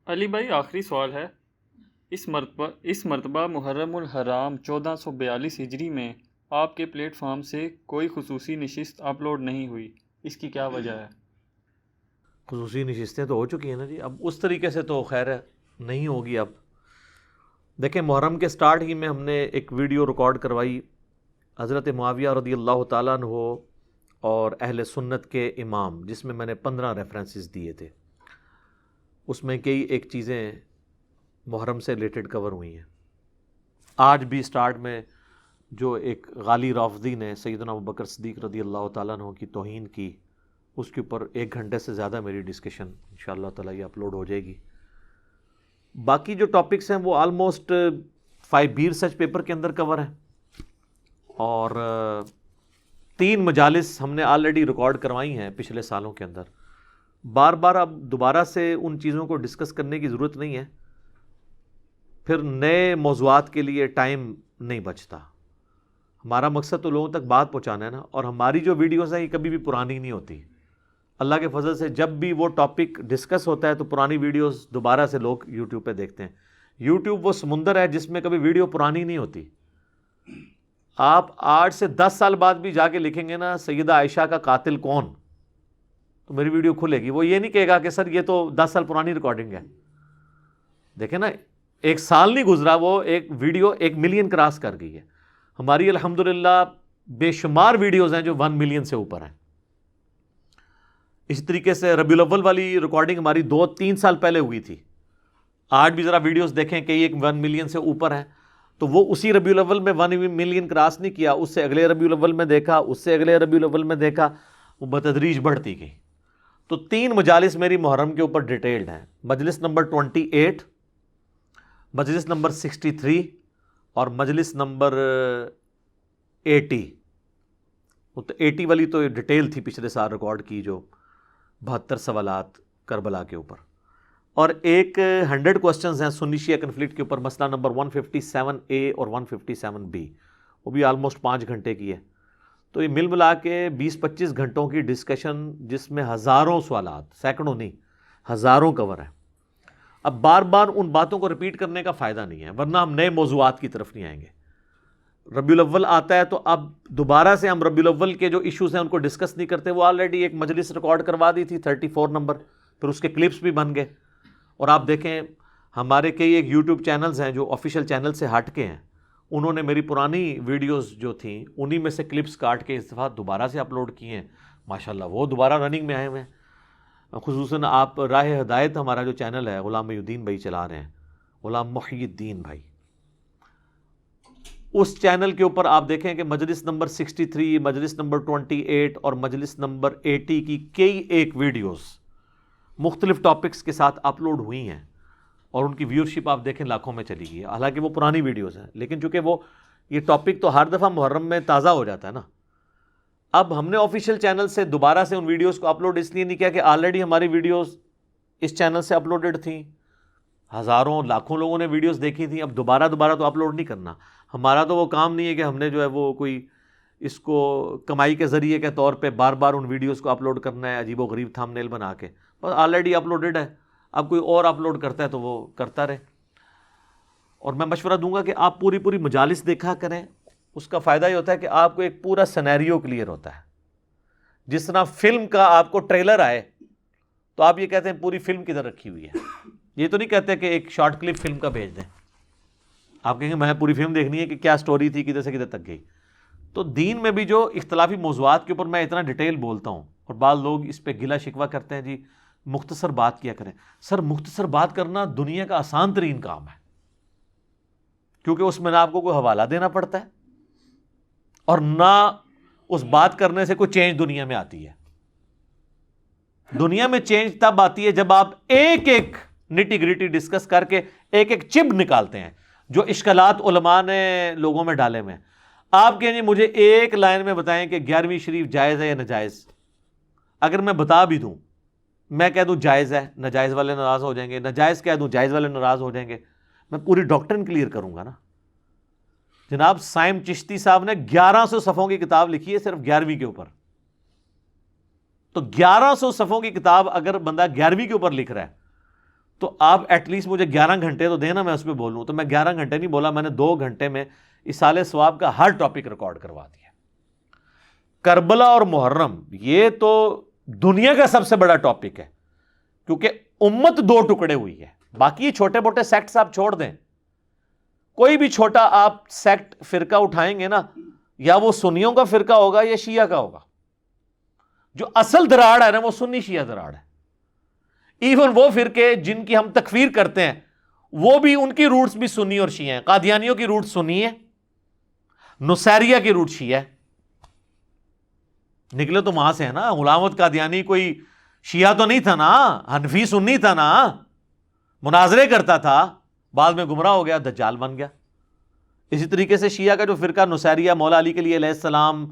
علی بھائی، آخری سوال ہے۔ اس مرتبہ محرم الحرام 1442 ہجری میں آپ کے پلیٹ فارم سے کوئی خصوصی نشست اپلوڈ نہیں ہوئی، اس کی کیا وجہ ہے؟ خصوصی نشستیں تو ہو چکی ہیں نا جی، اب اس طریقے سے تو خیر نہیں ہوگی۔ اب دیکھیں، محرم کے سٹارٹ ہی میں ہم نے ایک ویڈیو ریکارڈ کروائی حضرت معاویہ رضی اللہ تعالیٰ عنہ اور اہل سنت کے امام، جس میں نے 15 ریفرنسز دیے تھے۔ اس میں کئی ایک چیزیں محرم سے ریلیٹڈ کور ہوئی ہیں۔ آج بھی سٹارٹ میں جو ایک غالی رافضی نے سیدنا ابوبکر صدیق رضی اللہ تعالیٰ عنہ کی توہین کی، اس کے اوپر 1 گھنٹے سے زیادہ میری ڈسکشن انشاءاللہ تعالیٰ یہ اپلوڈ ہو جائے گی۔ باقی جو ٹاپکس ہیں وہ آلموسٹ 5B ریسرچ پیپر کے اندر کور ہیں، اور 3 مجالس ہم نے آلریڈی ریکارڈ کروائی ہیں پچھلے سالوں کے اندر۔ بار بار اب دوبارہ سے ان چیزوں کو ڈسکس کرنے کی ضرورت نہیں ہے، پھر نئے موضوعات کے لیے ٹائم نہیں بچتا۔ ہمارا مقصد تو لوگوں تک بات پہنچانا ہے نا، اور ہماری جو ویڈیوز ہیں یہ کبھی بھی پرانی نہیں ہوتی۔ اللہ کے فضل سے جب بھی وہ ٹاپک ڈسکس ہوتا ہے تو پرانی ویڈیوز دوبارہ سے لوگ یوٹیوب پہ دیکھتے ہیں۔ یوٹیوب وہ سمندر ہے جس میں کبھی ویڈیو پرانی نہیں ہوتی۔ آپ 8 سے 10 سال بعد بھی جا کے لکھیں گے نا سیدہ عائشہ کا قاتل کون، تو میری ویڈیو کھلے گی۔ وہ یہ نہیں کہے گا کہ سر یہ تو 10 سال پرانی ریکارڈنگ ہے۔ دیکھیں نا، 1 سال نہیں گزرا وہ ایک ویڈیو 1 ملین کراس کر گئی ہے۔ ہماری الحمدللہ بے شمار ویڈیوز ہیں جو 1 ملین سے اوپر ہیں۔ اسی طریقے سے ربیع الاول والی ریکارڈنگ ہماری 2-3 سال پہلے ہوئی تھی۔ آج بھی ذرا ویڈیوز دیکھیں کہ ایک 1 ملین سے اوپر ہیں، تو وہ اسی ربیع الاول میں 1 ملین کراس نہیں کیا، اس سے اگلے ربیع الاول میں دیکھا، اس سے اگلے ربیع الاول میں دیکھا، وہ بتدریج بڑھتی گئی۔ تو 3 مجالس میری محرم کے اوپر ڈیٹیلڈ ہیں، مجلس نمبر 28، مجلس نمبر 63 اور مجلس نمبر 80۔ وہ تو 80 والی تو ڈیٹیل تھی پچھلے سال ریکارڈ کی، جو 72 سوالات کربلا کے اوپر، اور ایک 100 کوسچنز ہیں سنی شیعہ کنفلکٹ کے اوپر، مسئلہ نمبر 157A اور 157B، وہ بھی آلموسٹ 5 گھنٹے کی ہے۔ تو یہ مل ملا کے 20-25 گھنٹوں کی ڈسکشن، جس میں ہزاروں سوالات، سینکڑوں نہیں ہزاروں کور ہیں۔ اب بار بار ان باتوں کو ریپیٹ کرنے کا فائدہ نہیں ہے، ورنہ ہم نئے موضوعات کی طرف نہیں آئیں گے۔ ربیع الاول آتا ہے تو اب دوبارہ سے ہم ربیع الاول کے جو ایشوز ہیں ان کو ڈسکس نہیں کرتے۔ وہ آلریڈی ایک مجلس ریکارڈ کروا دی تھی 34 نمبر، پھر اس کے کلپس بھی بن گئے۔ اور آپ دیکھیں ہمارے کئی ایک یوٹیوب چینلز ہیں جو آفیشیل چینل سے ہٹ کے ہیں، انہوں نے میری پرانی ویڈیوز جو تھیں انہی میں سے کلپس کاٹ کے اس دفعہ دوبارہ سے اپلوڈ کیے ہیں۔ ماشاءاللہ وہ دوبارہ رننگ میں آئے ہوئے ہیں۔ خصوصاً آپ راہ ہدایت ہمارا جو چینل ہے غلام محی الدین بھائی چلا رہے ہیں، غلام محی الدین بھائی، اس چینل کے اوپر آپ دیکھیں کہ مجلس نمبر 63، مجلس نمبر 28 اور مجلس نمبر 80 کی کئی ایک ویڈیوز مختلف ٹاپکس کے ساتھ اپلوڈ ہوئی ہیں، اور ان کی ویورشپ آپ دیکھیں لاکھوں میں چلی گئی ہے۔ حالانکہ وہ پرانی ویڈیوز ہیں، لیکن چونکہ وہ یہ ٹاپک تو ہر دفعہ محرم میں تازہ ہو جاتا ہے نا۔ اب ہم نے آفیشیل چینل سے دوبارہ سے ان ویڈیوز کو اپلوڈ اس لیے نہیں کیا کہ آلریڈی ہماری ویڈیوز اس چینل سے اپلوڈڈ تھیں، ہزاروں لاکھوں لوگوں نے ویڈیوز دیکھی تھیں۔ اب دوبارہ تو اپلوڈ نہیں کرنا۔ ہمارا تو وہ کام نہیں ہے کہ ہم نے جو ہے وہ کوئی اس کو کمائی کے ذریعے کے طور پہ بار بار ان ویڈیوز کو اپلوڈ کرنا ہے عجیب و غریب تھم نیل بنا کے، بس آلریڈی اپلوڈڈ ہے۔ اب کوئی اور اپلوڈ کرتا ہے تو وہ کرتا رہے۔ اور میں مشورہ دوں گا کہ آپ پوری مجالس دیکھا کریں، اس کا فائدہ یہ ہوتا ہے کہ آپ کو ایک پورا سینیریو کلیئر ہوتا ہے۔ جس طرح فلم کا آپ کو ٹریلر آئے تو آپ یہ کہتے ہیں پوری فلم کدھر رکھی ہوئی ہے، یہ تو نہیں کہتے کہ ایک شارٹ کلپ فلم کا بھیج دیں۔ آپ کہیں گے میں پوری فلم دیکھنی ہے کہ کیا سٹوری تھی، کدھر سے کدھر تک گئی۔ تو دین میں بھی جو اختلافی موضوعات کے اوپر میں اتنا ڈیٹیل بولتا ہوں، اور بعض لوگ اس پہ گلا شکوہ کرتے ہیں، جی مختصر بات کیا کریں۔ سر مختصر بات کرنا دنیا کا آسان ترین کام ہے، کیونکہ اس میں نہ آپ کو کوئی حوالہ دینا پڑتا ہے، اور نہ اس بات کرنے سے کوئی چینج دنیا میں آتی ہے۔ دنیا میں چینج تب آتی ہے جب آپ ایک ایک نٹی گریٹی ڈسکس کر کے ایک ایک چب نکالتے ہیں جو اشکالات علماء نے لوگوں میں ڈالے ہوئے ہیں۔ آپ کہیں جی مجھے ایک لائن میں بتائیں کہ 11ویں شریف جائز ہے یا ناجائز۔ اگر میں بتا بھی دوں، میں کہہ دوں جائز ہے، ناجائز والے ناراض ہو جائیں گے، ناجائز کہہ دوں جائز والے ناراض ہو جائیں گے، میں پوری ڈاکٹرن کلیئر کروں گا نا۔ جناب سائم چشتی صاحب نے 1100 صفحوں کی کتاب لکھی ہے صرف 11ویں کے اوپر۔ تو 1100 صفحوں کی کتاب اگر بندہ 11ویں کے اوپر لکھ رہا ہے تو آپ ایٹ لیسٹ مجھے 11 گھنٹے تو دینا میں اس پہ بولوں. تو میں 11 گھنٹے نہیں بولا, میں نے 2 گھنٹے میں ایصال ثواب کا ہر ٹاپک ریکارڈ کروا دیا. کربلا اور محرم یہ تو دنیا کا سب سے بڑا ٹاپک ہے, کیونکہ امت 2 ٹکڑے ہوئی ہے. باقی یہ چھوٹے موٹے سیکٹس آپ چھوڑ دیں, کوئی بھی چھوٹا آپ سیکٹ فرقہ اٹھائیں گے نا, یا وہ سنیوں کا فرقہ ہوگا یا شیعہ کا ہوگا. جو اصل دراڑ ہے نا وہ سنی شیعہ دراڑ ہے. ایون وہ فرقے جن کی ہم تکفیر کرتے ہیں وہ بھی, ان کی روٹس بھی سنی اور شیعہ ہیں. قادیانیوں کی روٹ سنی ہے, نصیریہ کی روٹ شیعہ ہے. نکلے تو وہاں سے ہے نا. غلام احمد قادیانی کوئی شیعہ تو نہیں تھا نا, حنفی سنی تھا نا, مناظرے کرتا تھا, بعد میں گمراہ ہو گیا, دجال بن گیا. اسی طریقے سے شیعہ کا جو فرقہ نصیریہ مولا علی کے لیے علیہ السلام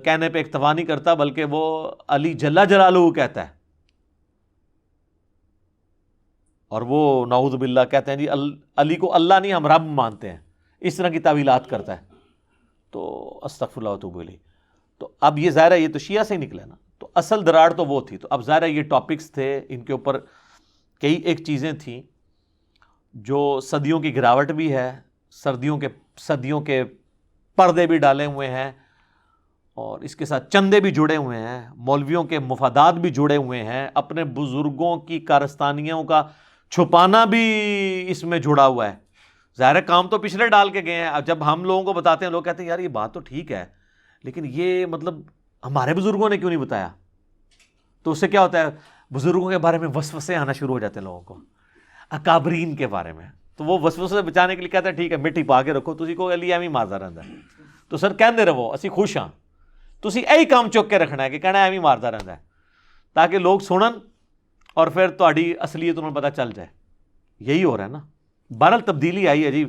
کہنے پہ اکتفا نہیں کرتا, بلکہ وہ علی جل جلالہ کہتا ہے, اور وہ نعوذ باللہ کہتے ہیں جی علی کو اللہ نہیں ہم رب مانتے ہیں, اس طرح کی تعویلات کرتا ہے. تو استغفر اللہ و اتوب الیہ. تو اب یہ ظاہر ہے یہ تو شیعہ سے ہی نکلا نا, تو اصل دراڑ تو وہ تھی. تو اب ظاہر ہے یہ ٹاپکس تھے, ان کے اوپر کئی ایک چیزیں تھیں جو صدیوں کی گراوٹ بھی ہے, صدیوں کے پردے بھی ڈالے ہوئے ہیں, اور اس کے ساتھ چندے بھی جڑے ہوئے ہیں, مولویوں کے مفادات بھی جڑے ہوئے ہیں, اپنے بزرگوں کی کارستانیوں کا چھپانا بھی اس میں جڑا ہوا ہے. ظاہر کام تو پچھلے ڈال کے گئے ہیں. اب جب ہم لوگوں کو بتاتے ہیں, لوگ کہتے ہیں یار یہ بات تو ٹھیک ہے, لیکن یہ مطلب ہمارے بزرگوں نے کیوں نہیں بتایا؟ تو اس سے کیا ہوتا ہے, بزرگوں کے بارے میں وسوسے آنا شروع ہو جاتے ہیں لوگوں کو, اکابرین کے بارے میں. تو وہ وسوسے سے بچانے کے لیے کہتے ہیں ٹھیک ہے مٹی پا کے رکھو, تسی کو علی ایویں ماردا رہندا ہے. تو سر کہندے رہو اسی خوش ہاں, تسی یہی کام چک کے رکھنا ہے کہ کہنا ایویں ماردا رہندا ہے, تاکہ لوگ سنن اور پھر تہاڈی اصلیت انہوں پتہ چل جائے. یہی ہو رہا ہے نا. بہرحال تبدیلی آئی ہے جی.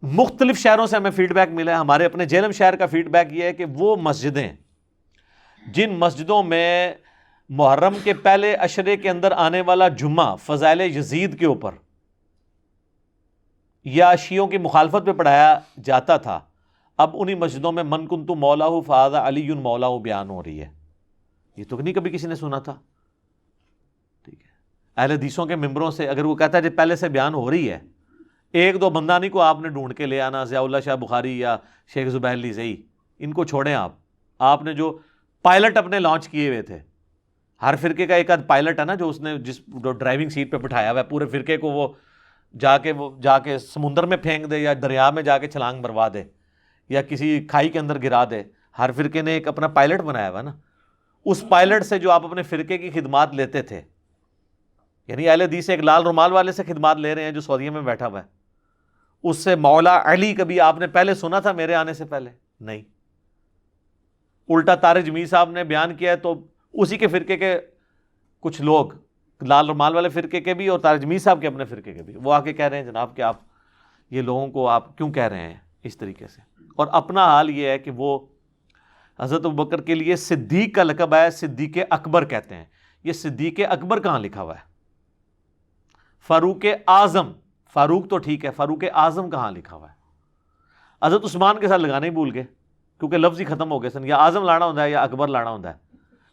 مختلف شہروں سے ہمیں فیڈ بیک ملا ہے. ہمارے اپنے جہلم شہر کا فیڈ بیک یہ ہے کہ وہ مسجدیں جن مسجدوں میں محرم کے پہلے عشرے کے اندر آنے والا جمعہ فضائل یزید کے اوپر یا شیعوں کی مخالفت پہ پڑھایا جاتا تھا, اب انہی مسجدوں میں من کنت مولاہ فہذا علی مولاہ بیان ہو رہی ہے. یہ تو نہیں کبھی کسی نے سنا تھا. ٹھیک ہے, اہل حدیثوں کے ممبروں سے اگر وہ کہتا ہے جو پہلے سے بیان ہو رہی ہے, 1-2 بندہ نہیں کو آپ نے ڈھونڈ کے لے آنا, ضیاء اللہ شاہ بخاری یا شیخ زبیر علی زئی, ان کو چھوڑیں. آپ نے جو پائلٹ اپنے لانچ کیے ہوئے تھے, ہر فرقے کا ایک آدھ پائلٹ ہے نا جو اس نے جو ڈرائیونگ سیٹ پہ بٹھایا ہوا ہے, پورے فرقے کو وہ جا کے سمندر میں پھینک دے یا دریا میں جا کے چھلانگ مروا دے یا کسی کھائی کے اندر گرا دے. ہر فرقے نے ایک اپنا پائلٹ بنایا ہوا ہے نا. اس پائلٹ سے جو آپ اپنے فرقے کی خدمات لیتے تھے, یعنی اہل حدیث سے ایک لال رومال والے سے خدمات لے رہے ہیں جو سعودیہ میں بیٹھا ہوا ہے, اس سے مولا علی کبھی آپ نے پہلے سنا تھا میرے آنے سے پہلے؟ نہیں. الٹا طارق جمیل صاحب نے بیان کیا ہے تو اسی کے فرقے کے کچھ لوگ, لال رومال والے فرقے کے بھی اور طارق جمیل صاحب کے اپنے فرقے کے بھی, وہ آ کے کہہ رہے ہیں جناب کہ آپ یہ لوگوں کو آپ کیوں کہہ رہے ہیں اس طریقے سے. اور اپنا حال یہ ہے کہ وہ حضرت ابوبکر کے لیے صدیق کا لقب ہے, صدیق اکبر کہتے ہیں. یہ صدیق اکبر کہاں لکھا ہوا ہے؟ فاروق اعظم, فاروق تو ٹھیک ہے, فاروق اعظم کہاں لکھا ہوا ہے؟ حضرت عثمان کے ساتھ لگانا ہی بھول گئے کیونکہ لفظ ہی ختم ہو گئے سن. یا اعظم لانا ہوتا ہے یا اکبر لانا ہوتا ہے,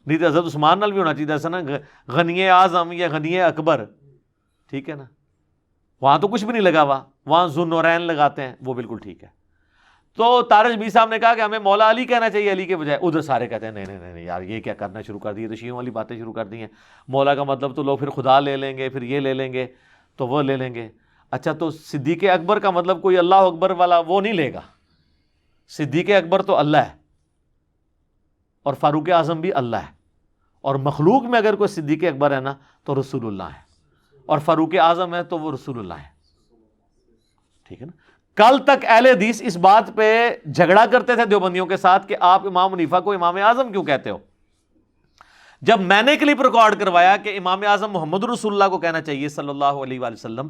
نہیں تو حضرت عثمان نال بھی ہونا چاہیے سن, غنی اعظم یا غنی اکبر. ٹھیک ہے نا, وہاں تو کچھ بھی نہیں لگا ہوا, وہاں ذو النورین لگاتے ہیں, وہ بالکل ٹھیک ہے. تو طارق جمیل صاحب نے کہا کہ ہمیں مولا علی کہنا چاہیے علی کے بجائے. ادھر سارے کہتے ہیں نہیں یار یہ کیا کرنا شروع کر دیے, تو شیعوں والی باتیں شروع کر دی ہیں. مولا کا مطلب تو لوگ پھر خدا لے لیں گے, پھر یہ لے لیں گے, تو وہ لے لیں گے. اچھا تو صدیق اکبر کا مطلب کوئی اللہ اکبر والا وہ نہیں لے گا. صدیق اکبر تو اللہ ہے اور فاروق اعظم بھی اللہ ہے, اور مخلوق میں اگر کوئی صدیق اکبر ہے نا تو رسول اللہ ہے, اور فاروق اعظم ہے تو وہ رسول اللہ ہے. ٹھیک ہے نا. کل تک اہل حدیث اس بات پہ جھگڑا کرتے تھے دیوبندیوں کے ساتھ کہ آپ امام حنیفہ کو امام اعظم کیوں کہتے ہو. جب میں نے کلپ ریکارڈ کروایا کہ امام اعظم محمد رسول اللہ کو کہنا چاہیے صلی اللہ علیہ وآلہ وسلم,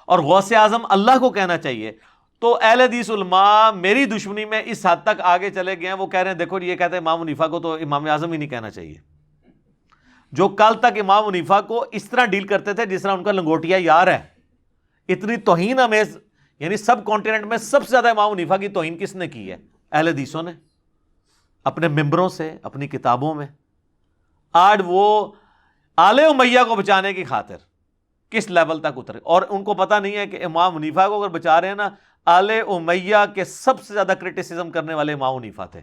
اور غوث اعظم اللہ کو کہنا چاہیے, تو اہل حدیث علماء میری دشمنی میں اس حد تک آگے چلے گئے ہیں, وہ کہہ رہے ہیں دیکھو یہ کہتے ہیں امام حنیفہ کو تو امام اعظم ہی نہیں کہنا چاہیے. جو کل تک امام حنیفہ کو اس طرح ڈیل کرتے تھے جس طرح ان کا لنگوٹیا یار ہے, اتنی توہین امیز, یعنی سب کانٹیننٹ میں سب سے زیادہ امام حنیفہ کی توہین کس نے کی ہے؟ اہل حدیثوں نے, اپنے ممبروں سے, اپنی کتابوں میں. آج وہ آل امیہ کو بچانے کی خاطر کس لیول تک اترے. اور ان کو پتہ نہیں ہے کہ امام حنیفہ کو اگر بچا رہے ہیں نا, آل امیہ کے سب سے زیادہ کرٹیسزم کرنے والے امام حنیفہ تھے.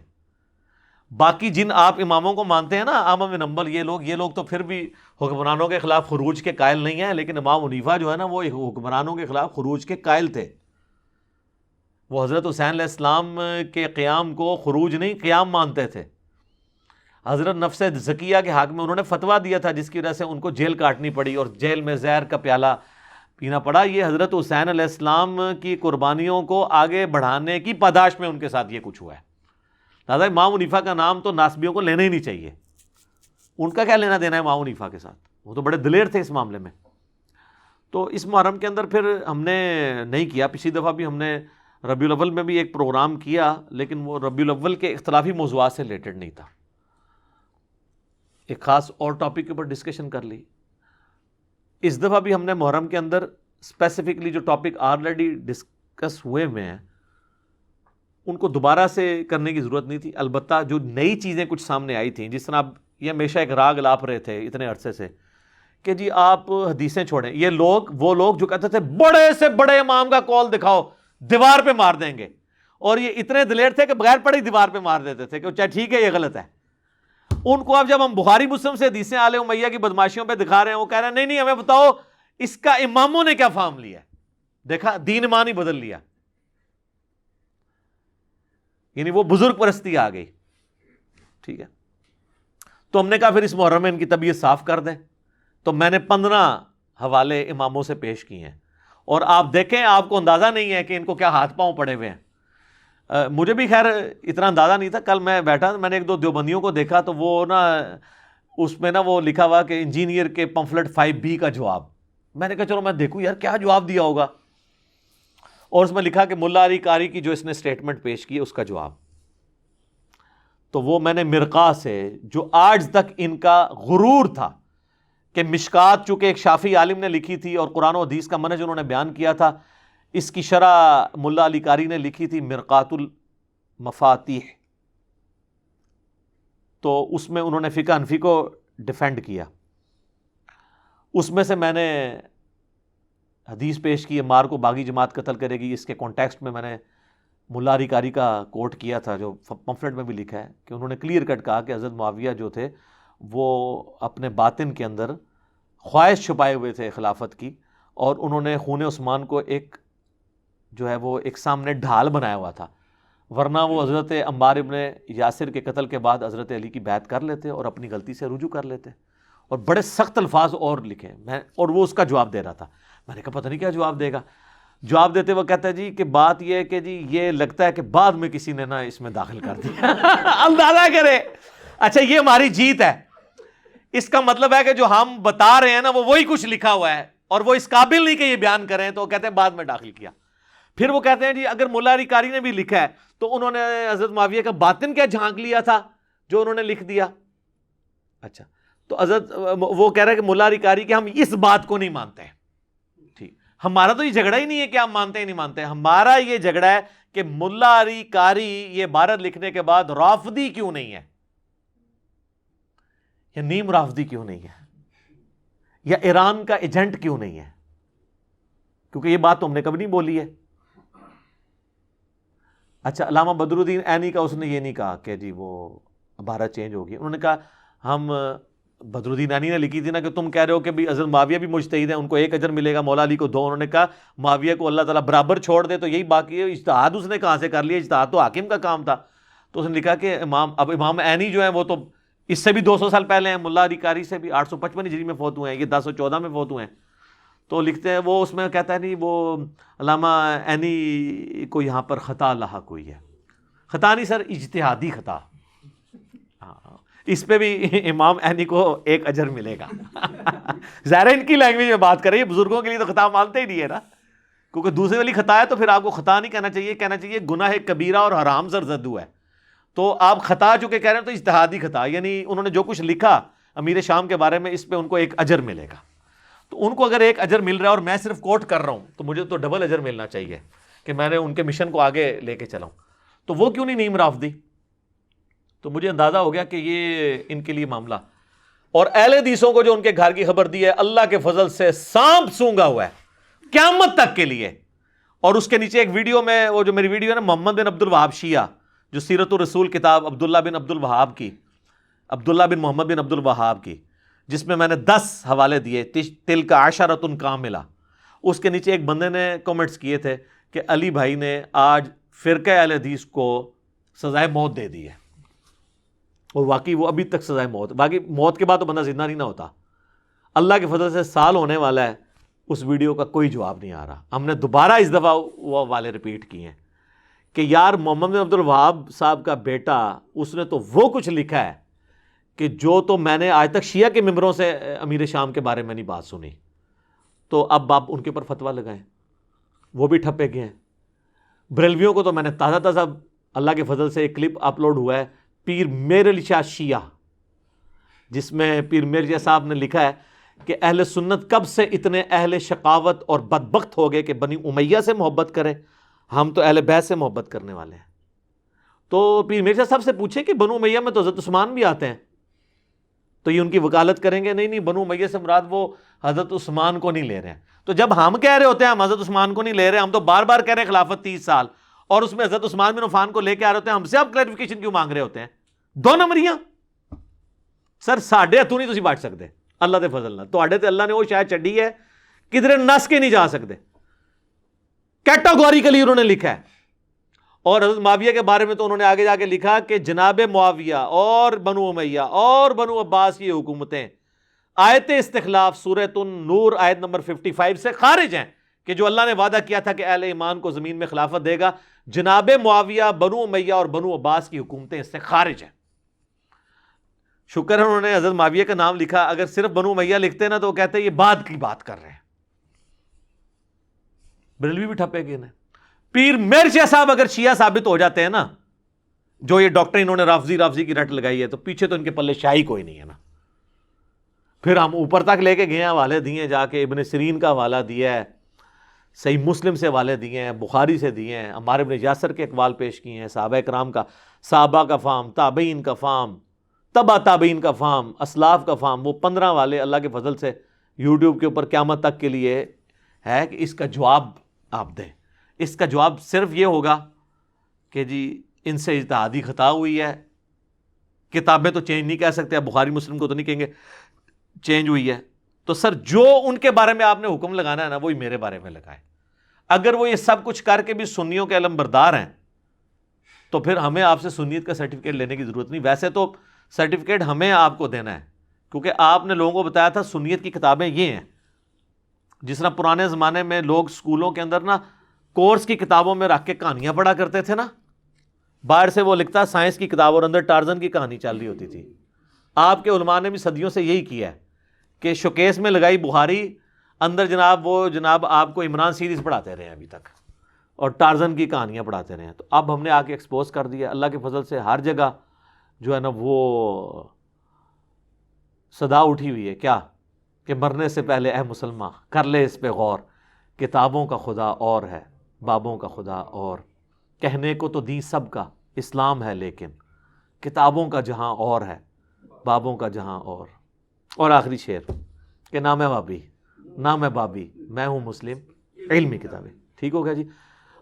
باقی جن آپ اماموں کو مانتے ہیں نا, احمد بن حنبل, یہ لوگ تو پھر بھی حکمرانوں کے خلاف خروج کے قائل نہیں ہیں, لیکن امام حنیفہ جو ہے نا وہ حکمرانوں کے خلاف خروج کے قائل تھے. وہ حضرت حسین علیہ السلام کے قیام کو خروج نہیں, قیام مانتے تھے. حضرت نفس زکیہ کے حق میں انہوں نے فتویٰ دیا تھا جس کی وجہ سے ان کو جیل کاٹنی پڑی اور جیل میں زہر کا پیالہ پینا پڑا. یہ حضرت حسین علیہ السلام کی قربانیوں کو آگے بڑھانے کی پاداش میں ان کے ساتھ یہ کچھ ہوا ہے. لہٰذا امام حنیفہ کا نام تو ناسبیوں کو لینا ہی نہیں چاہیے. ان کا کیا لینا دینا ہے امام حنیفہ کے ساتھ, وہ تو بڑے دلیر تھے اس معاملے میں. تو اس محرم کے اندر پھر ہم نے نہیں کیا. پچھلی دفعہ بھی ہم نے ربیع الاول میں بھی ایک پروگرام کیا, لیکن وہ ربیع الاول کے اختلافی موضوعات سے ریلیٹڈ نہیں تھا. ایک خاص اور ٹاپک کے اوپر ڈسکشن کر لی. اس دفعہ بھی ہم نے محرم کے اندر اسپیسیفکلی جو ٹاپک آلریڈی ڈسکس ہوئے ہیں ان کو دوبارہ سے کرنے کی ضرورت نہیں تھی. البتہ جو نئی چیزیں کچھ سامنے آئی تھیں, جس طرح آپ یہ ہمیشہ ایک راگ لاپ رہے تھے اتنے عرصے سے کہ جی آپ حدیثیں چھوڑیں. یہ لوگ, وہ لوگ جو کہتے تھے بڑے سے بڑے امام کا قول دکھاؤ دیوار پہ مار دیں گے, اور یہ اتنے دلیر تھے کہ بغیر پڑھی دیوار پہ مار دیتے تھے کہ چاہے ٹھیک ہے یہ غلط ہے. ان کو اب جب ہم بخاری مسلم سے حدیثیں آل امیہ کی بدماشیوں پہ دکھا رہے ہیں, وہ کہہ رہے ہیں نہیں ہمیں بتاؤ اس کا اماموں نے کیا فارم لیا ہے. دیکھا, دین ایمان ہی بدل لیا, یعنی وہ بزرگ پرستی آ گئی. ٹھیک ہے, تو ہم نے کہا پھر اس محرم میں ان کی طبیعت صاف کر دیں. تو میں نے 15 حوالے اماموں سے پیش کیے ہیں, اور آپ دیکھیں آپ کو اندازہ نہیں ہے کہ ان کو کیا ہاتھ پاؤں پڑے ہوئے ہیں. مجھے بھی خیر اتنا اندازہ نہیں تھا. کل میں بیٹھا, میں نے ایک دو دیوبندیوں کو دیکھا تو وہ نا اس میں نا وہ لکھا ہوا کہ انجینئر کے پمفلٹ 5B کا جواب. میں نے کہا چلو میں دیکھوں یار کیا جواب دیا ہوگا, اور اس میں لکھا کہ ملا علی قاری کی جو اس نے سٹیٹمنٹ پیش کی اس کا جواب. تو وہ میں نے مرقہ سے, جو آج تک ان کا غرور تھا کہ مشکات چونکہ ایک شافعی عالم نے لکھی تھی اور قرآن و حدیث کا منہج انہوں نے بیان کیا تھا, اس کی شرح ملا علی قاری نے لکھی تھی مرقات المفاتیح. تو اس میں انہوں نے فقہ حنفی کو ڈیفینڈ کیا. اس میں سے میں نے حدیث پیش کی, مار کو باغی جماعت قتل کرے گی. اس کے کانٹیکسٹ میں نے ملا علی قاری کا کوٹ کیا تھا جو پمفلٹ میں بھی لکھا ہے کہ انہوں نے کلیئر کٹ کہا کہ حضرت معاویہ جو تھے وہ اپنے باطن کے اندر خواہش چھپائے ہوئے تھے خلافت کی, اور انہوں نے خون عثمان کو ایک جو ہے وہ ایک سامنے ڈھال بنایا ہوا تھا, ورنہ وہ حضرت عمار ابن یاسر کے قتل کے بعد حضرت علی کی بیعت کر لیتے اور اپنی غلطی سے رجوع کر لیتے. اور بڑے سخت الفاظ اور لکھے میں, اور وہ اس کا جواب دے رہا تھا. میں نے کہا پتہ نہیں کیا جواب دے گا. جواب دیتے وہ کہتا ہے جی کہ بات یہ ہے کہ جی یہ لگتا ہے کہ بعد میں کسی نے نا اس میں داخل کر دیا. اندازہ کرے, اچھا یہ ہماری جیت ہے. اس کا مطلب ہے کہ جو ہم بتا رہے ہیں نا وہ وہی کچھ لکھا ہوا ہے, اور وہ اس قابل نہیں کہ یہ بیان کریں, تو وہ کہتے ہیں بعد میں داخل کیا. پھر وہ کہتے ہیں جی اگر ملا علی قاری نے بھی لکھا ہے تو انہوں نے حضرت معاویہ کا باطن کیا جھانک لیا تھا جو انہوں نے لکھ دیا. اچھا, تو حضرت وہ کہہ رہا ہے کہ ملا علی قاری کہ ہم اس بات کو نہیں مانتے ہیں. ٹھیک, ہمارا تو یہ جھگڑا ہی نہیں ہے کہ ہم مانتے ہی نہیں مانتے. ہمارا یہ جھگڑا ہے کہ ملا علی قاری یہ عبارت لکھنے کے بعد رافضی کیوں نہیں ہے, یا نیم رافضی کیوں نہیں ہے, یا ایران کا ایجنٹ کیوں نہیں ہے, کیونکہ یہ بات تو ہم نے کبھی نہیں بولی ہے. اچھا, علامہ بدر الدین عینی کا اس نے یہ نہیں کہا کہ جی وہ عبارت چینج ہوگی. انہوں نے کہا ہم بدر الدین عینی نے لکھی تھی نا کہ تم کہہ رہے ہو کہ بھی حضرت معاویہ بھی مجتہد ہیں, ان کو 1 اجر ملے گا, مولا علی کو 2. انہوں نے کہا معاویہ کو اللہ تعالیٰ برابر چھوڑ دے تو یہی باقی ہے. اجتہاد اس نے کہاں سے کر لیا, اجتہاد تو حاکم کا کام تھا. تو اس نے لکھا کہ امام عینی جو ہیں وہ تو اس سے بھی 200 سال پہلے ہیں, ملا علی قاری سے بھی 855 ہجری میں فوت ہوئے ہیں, یہ 1014 میں فوت ہوئے ہیں. تو لکھتے ہیں وہ, اس میں کہتا ہے نہیں وہ علامہ عینی کو یہاں پر خطا لاحق ہوئی ہے. خطا نہیں سر, اجتہادی خطا. اس پہ بھی امام عینی کو 1 اجر ملے گا. ظاہر ان کی لینگویج میں بات کریں, بزرگوں کے لیے تو خطا مانتے ہی نہیں ہے نا, کیونکہ دوسرے والی خطا ہے تو پھر آپ کو خطا نہیں کہنا چاہیے, کہنا چاہیے گناہ کبیرہ اور حرام سرزدو ہے. تو آپ خطا چونکہ کہہ رہے ہیں تو اجتہادی خطا, یعنی انہوں نے جو کچھ لکھا امیر شام کے بارے میں اس پہ ان کو 1 اجر ملے گا. تو ان کو اگر 1 اجر مل رہا ہے اور میں صرف کوٹ کر رہا ہوں تو مجھے تو ڈبل اجر ملنا چاہیے کہ میں نے ان کے مشن کو آگے لے کے چلاؤں. تو وہ کیوں نہیں نیم رافضی؟ تو مجھے اندازہ ہو گیا کہ یہ ان کے لیے معاملہ. اور اہل حدیثوں کو جو ان کے گھر کی خبر دی ہے اللہ کے فضل سے سانپ سونگا ہوا ہے قیامت تک کے لیے. اور اس کے نیچے ایک ویڈیو میں, وہ جو میری ویڈیو ہے نا محمد بن عبد الوہاب شیعہ, جو سیرت الرسول کتاب عبداللہ بن عبد الوہاب کی, عبداللہ بن محمد بن عبد الوہاب کی, جس میں نے 10 حوالے دیے, تلک عشرۃ کاملہ. اس کے نیچے ایک بندے نے کمنٹس کیے تھے کہ علی بھائی نے آج فرقہ اہل حدیث کو سزائے موت دے دی ہے, اور واقعی وہ ابھی تک سزائے موت, باقی موت کے بعد تو بندہ زندہ نہیں نہ ہوتا. اللہ کے فضل سے سال ہونے والا ہے, اس ویڈیو کا کوئی جواب نہیں آ رہا. ہم نے دوبارہ اس دفعہ وہ والے ریپیٹ کیے ہیں کہ یار محمد بن عبد الوہاب صاحب کا بیٹا, اس نے تو وہ کچھ لکھا ہے کہ جو تو میں نے آج تک شیعہ کے ممبروں سے امیر شام کے بارے میں نہیں بات سنی. تو اب آپ ان کے اوپر فتویٰ لگائیں, وہ بھی ٹھپے گئے ہیں. بریلویوں کو تو میں نے تازہ اللہ کے فضل سے ایک کلپ اپلوڈ ہوا ہے پیر میر علی شاہ شیعہ, جس میں پیر میر شاہ صاحب نے لکھا ہے کہ اہل سنت کب سے اتنے اہل شقاوت اور بدبخت ہو گئے کہ بنی امیہ سے محبت کریں, ہم تو اہل بیت سے محبت کرنے والے ہیں. تو پیر میر شاہ صاحب سے پوچھے کہ بنو امیہ میں تو حضرت عثمان بھی آتے ہیں, تو یہ ان کی وکالت کریں گے نہیں بنو امیہ سے مراد وہ حضرت عثمان کو نہیں لے رہے ہیں. تو جب ہم کہہ رہے ہوتے ہیں ہم حضرت عثمان کو نہیں لے رہے, ہم تو بار بار کہہ رہے ہیں خلافت 30 سال, اور اس میں حضرت عثمان بن عفان کو لے کے آ رہے ہوتے ہیں, ہم سے آپ کلیریفیکیشن کیوں مانگ رہے ہوتے ہیں؟ 2 نمبریاں سر ساڈے ہتھوں نہیں تسی بانٹ سکتے اللہ دے فضل نال. تواڈے تے اللہ نے وہ شاید چڈی ہے کدھر نس کے نہیں جا سکتے, کیٹاگوریکلی انہوں نے لکھا ہے. اور حضرت معاویہ کے بارے میں تو انہوں نے آگے جا کے لکھا کہ جناب معاویہ اور بنو امیہ اور بنو عباس کی حکومتیں آیت استخلاف سورۃ النور آیت نمبر 55 سے خارج ہیں, کہ جو اللہ نے وعدہ کیا تھا کہ اہل ایمان کو زمین میں خلافت دے گا, جناب معاویہ, بنو امیہ اور بنو عباس کی حکومتیں اس سے خارج ہیں. شکر ہے انہوں نے حضرت معاویہ کا نام لکھا, اگر صرف بنو امیہ لکھتے نا تو وہ کہتے ہیں یہ بعد کی بات کر رہے ہیں. بریلوی بھی ٹھپے گئے نا. پیر میر شاہ صاحب اگر شیعہ ثابت ہو جاتے ہیں نا, جو یہ ڈاکٹر انہوں نے رافضی کی رٹ لگائی ہے, تو پیچھے تو ان کے پلے شاہی کوئی نہیں ہے نا. پھر ہم اوپر تک لے کے گئے ہیں, حوالے دیے جا کے, ابن سیرین کا حوالہ دیا ہے, صحیح مسلم سے حوالے دیے ہیں, بخاری سے دیے ہیں, عمار بن یاسر کے اقوال پیش کیے ہیں, صحابہ کرام کا, صحابہ کا فہم, تابعین کا فہم, تبع تابعین کا فہم, اسلاف کا فہم, وہ 15 والے اللہ کے فضل سے یوٹیوب کے اوپر قیامت تک کے لیے ہے کہ اس کا جواب آپ دیں. اس کا جواب صرف یہ ہوگا کہ جی ان سے اجتہادی خطا ہوئی ہے, کتابیں تو چینج نہیں کہہ سکتے, اب بخاری مسلم کو تو نہیں کہیں گے چینج ہوئی ہے. تو سر جو ان کے بارے میں آپ نے حکم لگانا ہے نا, وہی میرے بارے میں لگائیں. اگر وہ یہ سب کچھ کر کے بھی سنیوں کے علم بردار ہیں تو پھر ہمیں آپ سے سنیت کا سرٹیفکیٹ لینے کی ضرورت نہیں. ویسے تو سرٹیفکیٹ ہمیں آپ کو دینا ہے, کیونکہ آپ نے لوگوں کو بتایا تھا سنیت کی کتابیں یہ ہیں. جس طرح پرانے زمانے میں لوگ سکولوں کے اندر نا کورس کی کتابوں میں رکھ کے کہانیاں پڑھا کرتے تھے نا, باہر سے وہ لکھتا سائنس کی کتاب اور اندر ٹارزن کی کہانی چل رہی ہوتی تھی. آپ کے علماء نے بھی صدیوں سے یہی کیا ہے کہ شوکیس میں لگائی بخاری, اندر جناب آپ کو عمران سیریز پڑھاتے رہے ہیں ابھی تک, اور ٹارزن کی کہانیاں پڑھاتے رہے ہیں. تو اب ہم نے آ کے ایکسپوز کر دیا اللہ کے فضل سے. ہر جگہ جو ہے نا وہ صدا اٹھی ہوئی ہے کیا کہ مرنے سے پہلے اے مسلمان کر لے اس پہ غور, کتابوں کا خدا اور ہے بابوں کا خدا اور, کہنے کو تو دین سب کا اسلام ہے لیکن کتابوں کا جہاں اور ہے بابوں کا جہاں اور. اور آخری شعر کہ نہ میں بابی نہ میں بابی, میں ہوں مسلم, علمی کتابیں. ٹھیک ہو گیا جی.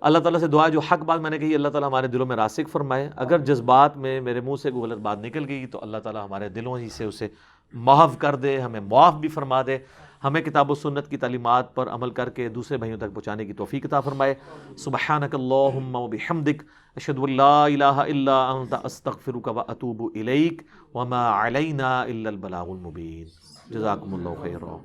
اللہ تعالیٰ سے دعا جو حق بات میں نے کہی اللہ تعالیٰ ہمارے دلوں میں راسخ فرمائے. اگر جذبات میں میرے منہ سے کوئی غلط بات نکل گئی تو اللہ تعالیٰ ہمارے دلوں ہی سے اسے معاف کر دے, ہمیں معاف بھی فرما دے, ہمیں کتاب و سنت کی تعلیمات پر عمل کر کے دوسرے بھائیوں تک پہنچانے کی توفیق عطا فرمائے. سبحانک اللہم و بحمدک اشہد ان لا الہ الا انت استغفرک و اتوب الیک وما علینا الا البلاغ المبین. جزاکم اللہ خیرا.